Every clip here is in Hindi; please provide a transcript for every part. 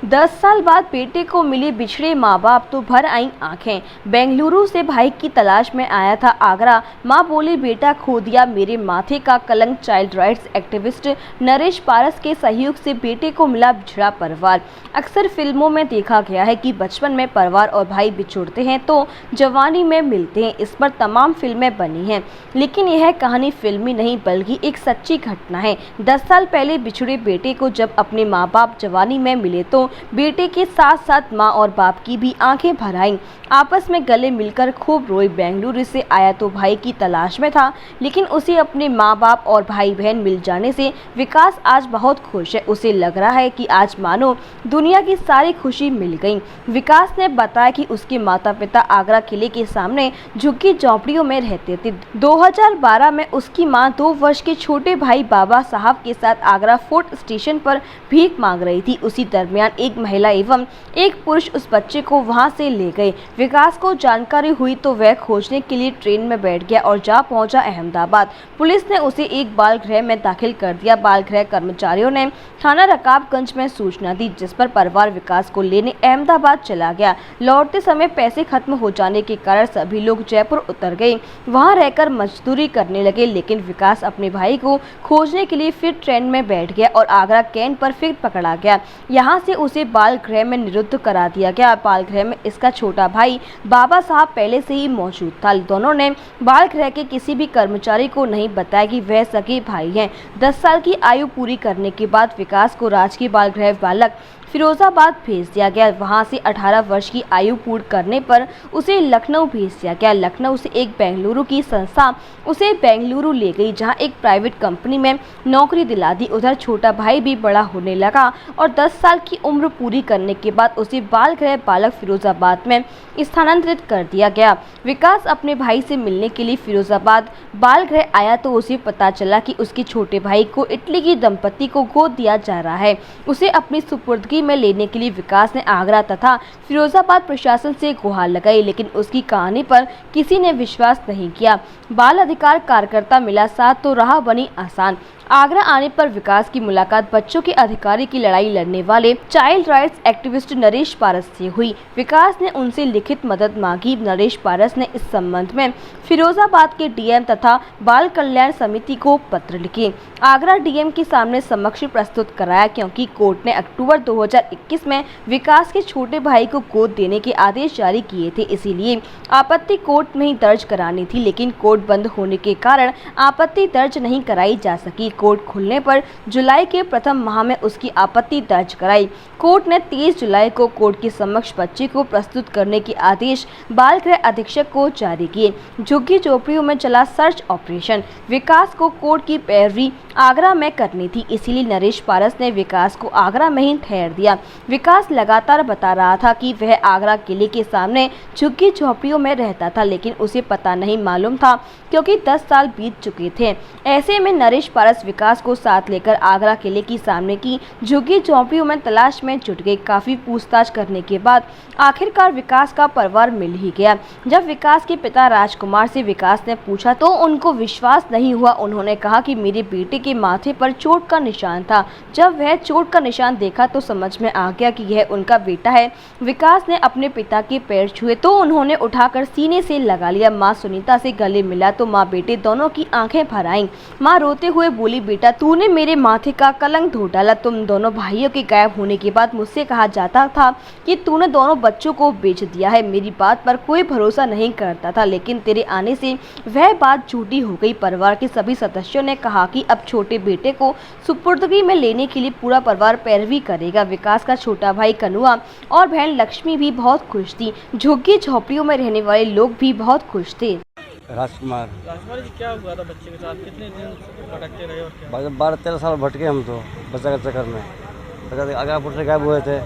10 साल बाद बेटे को मिले बिछड़े माँ बाप तो भर आईं आंखें। बेंगलुरु से भाई की तलाश में आया था आगरा। माँ बोली बेटा खो दिया मेरे माथे का कलंक। चाइल्ड राइट्स एक्टिविस्ट नरेश पारस के सहयोग से बेटे को मिला बिछड़ा परिवार। अक्सर फिल्मों में देखा गया है कि बचपन में परिवार और भाई बिछुड़ते हैं तो जवानी में मिलते हैं। इस पर तमाम फिल्में बनी हैं, लेकिन यह कहानी फिल्मी नहीं बल्कि एक सच्ची घटना है। 10 साल पहले बिछड़े बेटे को जब अपने माँ बाप जवानी में मिले तो बेटे के साथ साथ माँ और बाप की भी आंखें भर आईं। आपस में गले मिलकर खूब रोए। बेंगलुरु से आया तो भाई की तलाश में था, लेकिन उसे अपने माँ बाप और भाई बहन मिल जाने से विकास आज बहुत खुश है। उसे लग रहा है कि आज मानो दुनिया की सारी खुशी मिल गई। विकास ने बताया कि उसके माता पिता आगरा किले के सामने झुग्गी झोंपड़ियों में रहते थे। 2012 में उसकी मां 2 वर्ष के छोटे भाई बाबा साहब के साथ आगरा फोर्ट स्टेशन पर भीख मांग रही थी। उसी दरमियान एक महिला एवं एक पुरुष उस बच्चे को वहां से ले गए। विकास को जानकारी हुई तो वह खोजने के लिए ट्रेन में बैठ गया और जा पहुंचा अहमदाबाद। पुलिस ने उसे एक बाल गृह में दाखिल कर दिया। बाल गृह कर्मचारियों ने थाना रकाबगंज में सूचना दी, जिस पर परिवार विकास को लेने अहमदाबाद चला गया। लौटते समय पैसे खत्म हो जाने के कारण सभी लोग जयपुर उतर गए। वहां रहकर मजदूरी करने लगे, लेकिन विकास अपने भाई को खोजने के लिए फिर ट्रेन में बैठ गया और आगरा कैंट पर फिर पकड़ा गया। यहाँ से उसे बाल गृह में निरुद्ध करा दिया गया। बाल गृह में इसका छोटा भाई बाबा साहब पहले से ही मौजूद था। दोनों ने बाल गृह के किसी भी कर्मचारी को नहीं बताया कि वह सगे भाई हैं। 10 साल की आयु पूरी करने के बाद विकास को राजकीय बाल गृह बालक फिरोजाबाद भेज दिया गया। वहां से 18 वर्ष की आयु पूर्ण करने पर उसे लखनऊ भेज दिया गया। लखनऊ से एक बेंगलुरु की संस्था उसे बेंगलुरु ले गई, जहां एक प्राइवेट कंपनी में नौकरी दिला दी। उधर छोटा भाई भी बड़ा होने लगा और 10 साल की उम्र पूरी करने के बाद उसे बाल गृह बालक फिरोजाबाद में स्थानांतरित कर दिया गया। विकास अपने भाई से मिलने के लिए फिरोजाबाद बाल गृह आया तो उसे पता चला कि उसके छोटे भाई को इटली की दंपति को गोद दिया जा रहा है। उसे अपनी सुपुर्दगी में लेने के लिए विकास ने आगरा तथा फिरोजाबाद प्रशासन से गुहार लगाई, लेकिन उसकी कहानी पर किसी ने विश्वास नहीं किया। बाल अधिकार कार्यकर्ता मिला साथ तो राह बनी आसान। आगरा आने पर विकास की मुलाकात बच्चों के अधिकारी की लड़ाई लड़ने वाले चाइल्ड राइट्स एक्टिविस्ट नरेश पारस से हुई। विकास ने उनसे लिखित मदद मांगी। नरेश पारस ने इस संबंध में फिरोजाबाद के डीएम तथा बाल कल्याण समिति को पत्र लिखे। आगरा डीएम के सामने समक्ष प्रस्तुत कराया, क्योंकि कोर्ट ने अक्टूबर 2021 में विकास के छोटे भाई को गोद देने के आदेश जारी किए थे। इसीलिए आपत्ति कोर्ट में ही दर्ज करानी थी, लेकिन कोर्ट बंद होने के कारण आपत्ति दर्ज नहीं कराई जा सकी। कोर्ट खुलने पर जुलाई के प्रथम माह में उसकी आपत्ति दर्ज कराई। कोर्ट ने 23 जुलाई को कोर्ट के समक्ष बच्चे को प्रस्तुत करने के आदेश बाल गृह अधीक्षक को जारी किए। झुग्गी झोपड़ियों में चला सर्च ऑपरेशन। विकास को कोर्ट की पैरवी आगरा में करनी थी, इसीलिए नरेश पारस ने विकास को आगरा में ही ठहर दिया। विकास लगातार बता रहा था कि वह आगरा किले के सामने झुग्गी झोपड़ियों में रहता था, लेकिन उसे पता नहीं मालूम था, क्योंकि 10 साल बीत चुके थे। ऐसे में नरेश पारस विकास को साथ लेकर आगरा किले की सामने की झुग्गी झोंपड़ियों में तलाश में जुट गए। काफी पूछताछ करने के बाद आखिरकार विकास का परिवार मिल ही गया। जब विकास के पिता राजकुमार से विकास ने पूछा तो उनको विश्वास नहीं हुआ। उन्होंने कहा कि मेरे बेटे के माथे पर चोट का निशान था। जब वह चोट का निशान देखा तो समझ में आ गया कि यह उनका बेटा है। विकास ने अपने पिता के पैर छुए तो उन्होंने उठाकर सीने से लगा लिया। माँ सुनीता से गले मिला तो माँ बेटे दोनों की आंखें भर आईं। माँ रोते हुए बोली, बेटा तूने मेरे माथे का कलंक धो डाला। तुम दोनों भाइयों के गायब होने के बाद मुझसे कहा जाता था कि तूने दोनों बच्चों को बेच दिया है। मेरी बात पर कोई भरोसा नहीं करता था, लेकिन तेरे आने से वह बात झूठी हो गई। परिवार के सभी सदस्यों ने कहा कि अब छोटे बेटे को सुपुर्दगी में लेने के लिए पूरा परिवार पैरवी करेगा। विकास का छोटा भाई कनुआ और बहन लक्ष्मी भी बहुत खुश थी। झुग्गी झोपड़ियों में रहने वाले लोग भी बहुत खुश थे। राजकुमार जी, क्या हुआ था बच्चे के साथ? कितने दिन भटकते रहे और क्या? 12-13 साल भटके हम तो बच्चा के चक्कर में। आगरापुर से गायब हुए थे,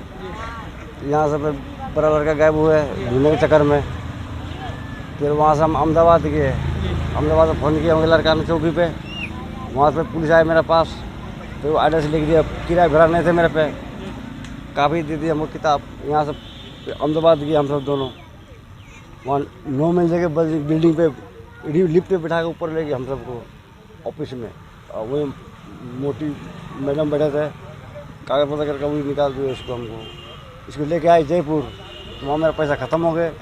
यहाँ से बड़ा लड़का गायब हुए ढूंढने के चक्कर में। फिर वहाँ से हम अहमदाबाद गए। अहमदाबाद में फ़ोन किया उनके लड़का ने चौकी पे। वहाँ से पुलिस आए मेरे पास, तो वो एड्रेस लिख दिया। किराया भरा नहीं थे मेरे पे, काफ़ी दे दी हमको किताब। यहाँ से अहमदाबाद गए हम सब दोनों। वहाँ 9 मंजिल के बिल्डिंग पे लिफ्ट पे बिठा के ऊपर ले गए हम सबको ऑफिस में। और वही मोटी मैडम बैठे थे, कागज पत्र करके वही निकाल दिए उसको हमको। इसको लेके आए जयपुर, तो वहाँ मेरा पैसा ख़त्म हो गया।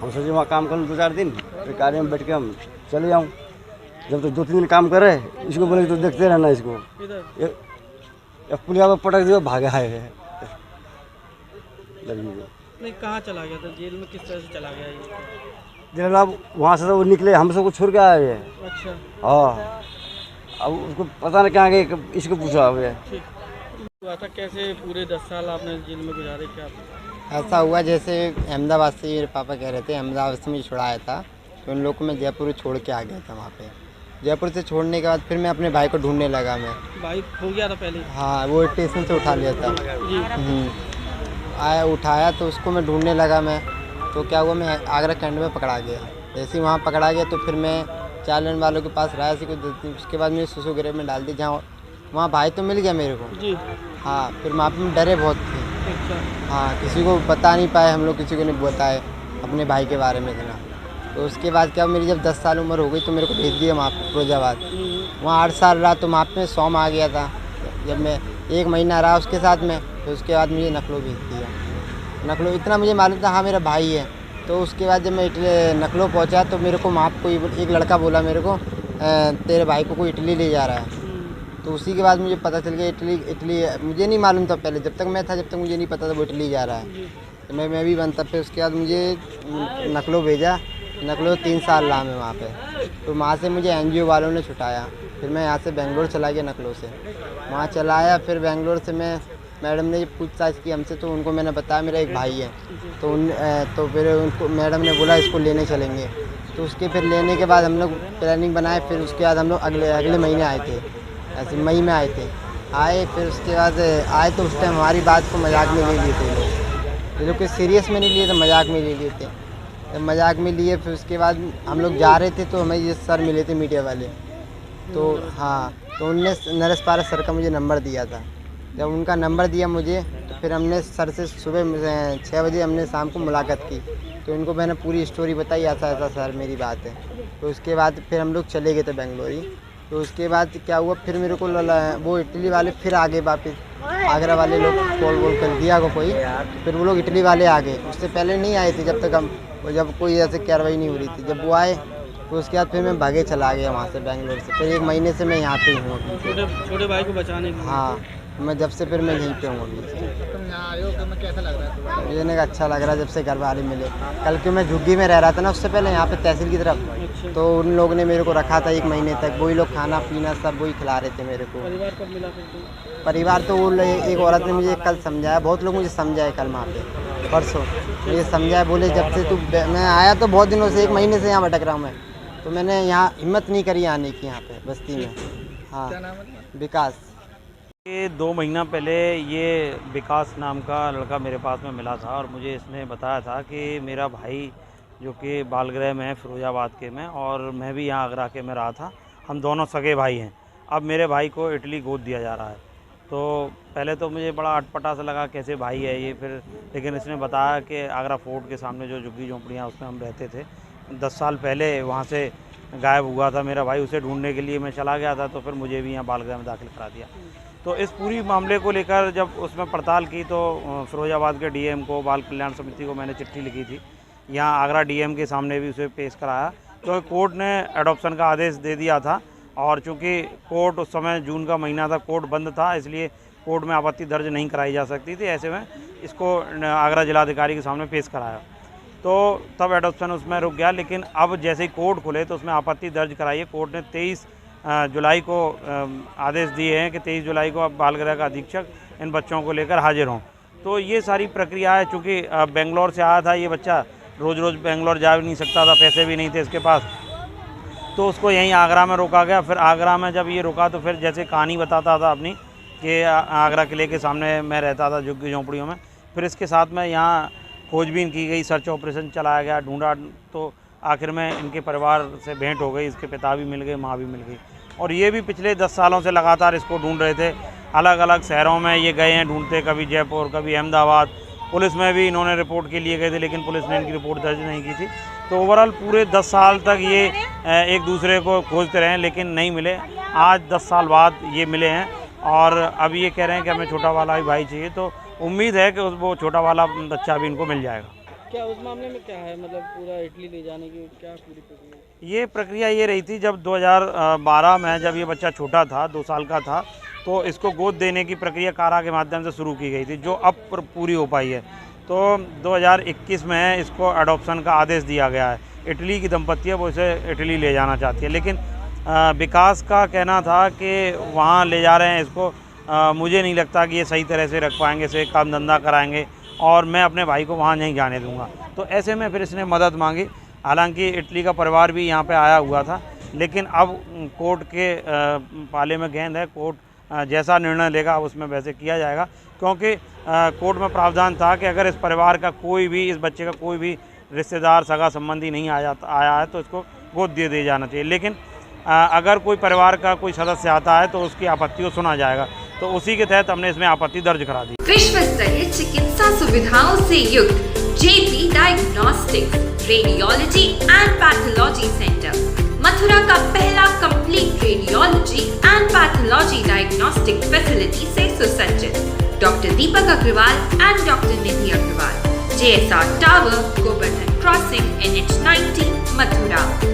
हम सोचे वहाँ काम कर लूँ 2-4 दिन, फिर गाड़ी में बैठ के हम चले जाऊँ। जब तो 2-3 दिन काम करे, इसको बोले तो देखते रहना इसको। इधर पुलिया पर पटक दिया, भागे आए है लड़की को। नहीं, कहाँ चला गया था जेल में, किस तरह से चला गया ये? जब वहाँ से तो वो निकले, हम सबको छोड़ के आए हैं। अच्छा, हाँ, अब उसको पता नहीं कहाँ गए, इसको पूछा हो गया। ठीक हुआ था। कैसे पूरे 10 साल आपने जेल में गुजारे? क्या ऐसा हुआ जैसे अहमदाबाद से मेरे पापा कह रहे थे, अहमदाबाद से मुझे छुड़ाया था, तो उन लोग को मैं जयपुर छोड़ के आ गया था वहाँ पे। जयपुर से छोड़ने के बाद फिर मैं अपने भाई को ढूंढने लगा मैं। भाई खो गया था पहले? हाँ, वो स्टेशन से उठा लिया था। जी। आया उठाया तो उसको मैं ढूंढने लगा मैं, तो क्या हुआ, मैं आगरा कैंट में पकड़ा गया। जैसे ही वहाँ पकड़ा गया तो फिर मैं चालान वालों के पास रहा सी को देती, उसके बाद मैं सुसु गृह में डाल दी, जहाँ वहाँ भाई तो मिल गया मेरे को। जी। हाँ, फिर वहाँ पे डरे बहुत थे। अच्छा। हाँ, किसी को बता नहीं पाए, हम लोग किसी को नहीं बताए अपने भाई के बारे में इतना। तो उसके बाद क्या, मेरी जब 10 साल उम्र हो गई तो मेरे को भेज दिया वहाँ पर फिरोजाबाद। वहाँ 8 साल रहा, तो वहाँ पे 100 में आ गया था। जब मैं 1 महीना रहा उसके साथ में, तो उसके बाद मुझे नखलो भेज दिया। नखलो इतना मुझे मालूम था, हाँ मेरा भाई है। तो उसके बाद जब मैं नखलो पहुँचा तो मेरे को वहाँ कोई एक लड़का बोला मेरे को, तेरे भाई को कोई इटली ले जा रहा है। तो उसी के बाद मुझे पता चल गया इटली मुझे नहीं मालूम था पहले, जब तक मैं था जब तक मुझे नहीं पता था वो इटली जा रहा है। तो मैं भी बनता। फिर उसके बाद मुझे नखलो भेजा। नखलो 3 साल रहा मैं वहाँ पे। तो वहाँ से मुझे NGO वालों ने छुटाया। फिर मैं यहाँ से बेंगलोर चला गया नखलो से, वहाँ चला आया। फिर बेंगलोर से मैं, मैडम ने पूछताछ की हमसे, तो उनको मैंने बताया मेरा एक भाई है। तो फिर उनको मैडम ने बोला इसको लेने चलेंगे। तो उसके फिर लेने के बाद हम लोग प्लानिंग बनाए। फिर उसके बाद हम लोग अगले महीने आए थे, ऐसे मई में आए थे। फिर उसके बाद आए तो उस टाइम हमारी बात को मजाक में ले लिए थे ये लोग कोई सीरियस में नहीं लिए थे, मजाक में ले लिए थे। मजाक में लिए। फिर उसके बाद हम लोग जा रहे थे तो हमें ये सर मिले थे मीडिया वाले। तो हाँ, तो उनने नरेश पारा सर का मुझे नंबर दिया था। जब उनका नंबर दिया मुझे, तो फिर हमने सर से सुबह 6 बजे हमने शाम को मुलाकात की। तो इनको मैंने पूरी स्टोरी बताई, ऐसा ऐसा सर मेरी बात है। तो उसके बाद फिर हम लोग चले गए थे बेंगलोर ही। तो उसके बाद क्या हुआ, फिर मेरे को वो इटली वाले फिर आ गए वापस। आगरा वाले लोग कॉल कर दिया को कोई, फिर वो लोग इटली वाले आ गए। उससे पहले नहीं आए थे, जब तक हम जब कोई ऐसे कार्रवाई नहीं हो रही थी। जब वो आए तो उसके बाद फिर मैं भागे चला गया वहाँ से बेंगलोर से। फिर 1 महीने से मैं यहाँ पे हूँ अभी। छोटे भाई को बचाने के लिए? हाँ, मैं जब से फिर मैं यहीं पे हूँ अभी। तुम यहाँ आए हो तो मैं कैसा लग रहा है? मुझे का अच्छा लग रहा है जब से घर वाले मिले। कल के मैं झुग्गी में रह रहा था ना, उससे पहले यहाँ पे तहसील की तरफ। तो उन लोगों ने मेरे को रखा था 1 महीने तक। वही लोग खाना पीना सब वही खिला रहे थे मेरे को। परिवार कब मिला फिर तुम? परिवार तो वो एक औरत ने मुझे कल समझाया, बहुत लोग मुझे समझाए कल वहाँ पे, परसों मुझे समझाया। बोले जब से तू, मैं आया तो बहुत दिनों से, 1 महीने से यहाँ भटक रहा हूँ मैं। तो मैंने यहाँ हिम्मत नहीं करी आने की यहाँ पे बस्ती में। हाँ, क्या नाम है? विकास। ये 2 महीना पहले ये विकास नाम का लड़का मेरे पास में मिला था और मुझे इसने बताया था कि मेरा भाई जो कि बालगृह में है फिरोजाबाद के में, और मैं भी यहाँ आगरा के में रहा था, हम दोनों सगे भाई हैं। अब मेरे भाई को इटली गोद दिया जा रहा है। तो पहले तो मुझे बड़ा अटपटा सा लगा, कैसे भाई है ये। फिर लेकिन इसने बताया कि आगरा फोर्ट के सामने जो झुग्गी झोंपड़ियाँ उसमें हम रहते थे, 10 साल पहले वहाँ से गायब हुआ था मेरा भाई। उसे ढूंढने के लिए मैं चला गया था, तो फिर मुझे भी यहाँ बालगृह में दाखिल करा दिया। तो इस पूरी मामले को लेकर जब उसमें पड़ताल की तो फिरोजाबाद के DM को, बाल कल्याण समिति को मैंने चिट्ठी लिखी थी। यहाँ आगरा DM के सामने भी उसे पेश कराया, क्योंकि कोर्ट ने एडॉप्शन का आदेश दे दिया था। और चूँकि कोर्ट उस समय जून का महीना था, कोर्ट बंद था, इसलिए कोर्ट में आपत्ति दर्ज नहीं कराई जा सकती थी। ऐसे में इसको आगरा जिलाधिकारी के सामने पेश कराया, तो तब एडॉप्शन उसमें रुक गया। लेकिन अब जैसे ही कोर्ट खुले तो उसमें आपत्ति दर्ज कराई है। कोर्ट ने 23 जुलाई को आदेश दिए हैं कि 23 जुलाई को अब बालगृह का अधीक्षक इन बच्चों को लेकर हाजिर हों। तो ये सारी प्रक्रिया है। चूँकि बेंगलोर से आया था ये बच्चा, रोज़ रोज़ बेंगलोर जा भी नहीं सकता था, पैसे भी नहीं थे इसके पास, तो उसको यहीं आगरा में रोका गया। फिर आगरा में जब ये रुका तो फिर जैसे कहानी बताता था अपनी कि आगरा किले के सामने मैं रहता था झुग्गी झोंपड़ियों में। फिर इसके साथ में यहाँ खोजबीन की गई, सर्च ऑपरेशन चलाया गया, ढूंढा। तो आखिर में इनके परिवार से भेंट हो गई, इसके पिता भी मिल गए, माँ भी मिल गई। और ये भी पिछले 10 सालों से लगातार इसको ढूंढ रहे थे। अलग अलग शहरों में ये गए हैं ढूंढते, कभी जयपुर, कभी अहमदाबाद। पुलिस में भी इन्होंने रिपोर्ट के लिए गए थे, लेकिन पुलिस ने इनकी रिपोर्ट दर्ज नहीं की थी। तो ओवरऑल पूरे 10 साल तक ये एक दूसरे को खोजते रहे, लेकिन नहीं मिले। आज 10 साल बाद ये मिले हैं और अब ये कह रहे हैं कि हमें छोटा वाला भी भाई चाहिए। तो उम्मीद है कि वो छोटा वाला बच्चा भी इनको मिल जाएगा। क्या उस मामले में क्या है, मतलब पूरा इटली ले जाने की क्या पूरी प्रक्रिया? ये प्रक्रिया ये रही थी, जब 2012 में जब ये बच्चा छोटा था, 2 साल का था, तो इसको गोद देने की प्रक्रिया कारा के माध्यम से शुरू की गई थी, जो अब पूरी हो पाई है। तो 2021 में इसको अडॉप्शन का आदेश दिया गया है। इटली की दंपत्ति है, वो इसे इटली ले जाना चाहती है, लेकिन विकास का कहना था कि वहाँ ले जा रहे हैं इसको, मुझे नहीं लगता कि ये सही तरह से रख पाएंगे, इसे काम धंधा कराएंगे और मैं अपने भाई को वहाँ नहीं जाने दूंगा। तो ऐसे में फिर इसने मदद मांगी। हालांकि इटली का परिवार भी यहाँ पे आया हुआ था, लेकिन अब कोर्ट के पाले में गेंद है। कोर्ट जैसा निर्णय लेगा उसमें वैसे किया जाएगा, क्योंकि कोर्ट में प्रावधान था कि अगर इस परिवार का कोई भी, इस बच्चे का कोई भी रिश्तेदार सगा संबंधी नहीं आया है तो इसको गोद दे दिया जाना चाहिए। लेकिन अगर कोई परिवार का कोई सदस्य आता है तो उसकी आपत्ति को सुना जाएगा, तो उसी के तहत हमने इसमें आपत्ति दर्ज करा दी। विश्व स्तरीय चिकित्सा सुविधाओं से युक्त JP diagnostics radiology and pathology centre, Mathura का पहला complete radiology and pathology diagnostic facility से सुसज्जित। Doctor Deepak Agarwal and doctor Nidhi Agarwal, JSR tower, Govardhan crossing, NH90, Mathura.